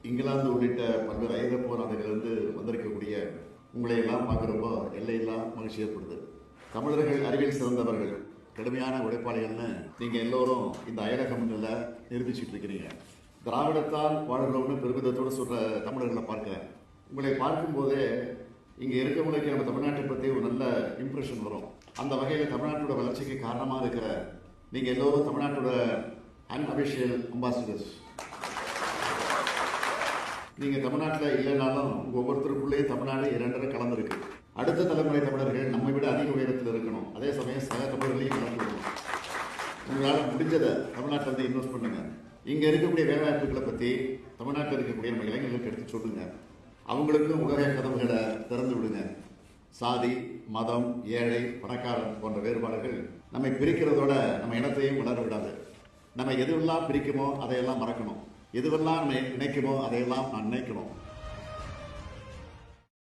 இங்கிலாந்து உள்ளிட்ட பல்வேறு ஐரோப்பிய நாடுகளிலிருந்து வந்திருக்கக்கூடிய உங்களை எல்லாம் பார்க்குறப்போ எல்லையெல்லாம் மகிழ்ச்சி ஏற்படுது. தமிழர்கள் அறிவியல் சிறந்தவர்கள், கடுமையான உழைப்பாளிகள்னு நீங்கள் எல்லோரும் இந்த அயலக முன்னில் நிரூபிச்சுட்டு இருக்கிறீங்க. திராவிடத்தால் வாழ்கிறோம்னு பெருமிதத்தோடு சொல்கிற தமிழர்களை பார்க்குறேன். உங்களை பார்க்கும்போதே இங்கே இருக்கவங்களுக்கு நம்ம தமிழ்நாட்டை பற்றி ஒரு நல்ல இம்ப்ரெஷன் வரும். அந்த வகையில் தமிழ்நாட்டோட வளர்ச்சிக்கு காரணமாக இருக்கிற நீங்கள் எல்லோரும் தமிழ்நாட்டோட அன்அபிஷியல் அம்பாசிடர்ஸ். நீங்கள் தமிழ்நாட்டில் இல்லைனாலும் உங்கள் ஒவ்வொருத்தருக்குள்ளேயே தமிழ்நாடு இரண்டரை கலந்துருக்கு. அடுத்த தலைமுறை தமிழர்கள் நம்மை விட அதிக உயரத்தில் இருக்கணும். அதே சமயம் சக தமிழர்களையும் கலந்துக்கணும். உங்களால் முடிஞ்சதை தமிழ்நாட்டில் வந்து இன்வெஸ்ட் பண்ணுங்கள். இங்கே இருக்கக்கூடிய வேலைவாய்ப்புகளை பற்றி தமிழ்நாட்டில் இருக்கக்கூடிய நம்ம இளைஞர்களுக்கு எடுத்து சொல்லுங்கள். அவங்களுக்கும் உலக கதவுகளை திறந்து விடுங்க. சாதி, மதம், ஏழை, பணக்காரன் போன்ற வேறுபாடுகள் நம்மை பிரிக்கிறதோட நம்ம இனத்தையும் வளர விடாது. நம்ம எதுவெல்லாம் பிரிக்குமோ அதையெல்லாம் மறக்கணும். எதுவெல்லாம் நினைக்குமோ அதையெல்லாம் நான் நினைக்கணும்.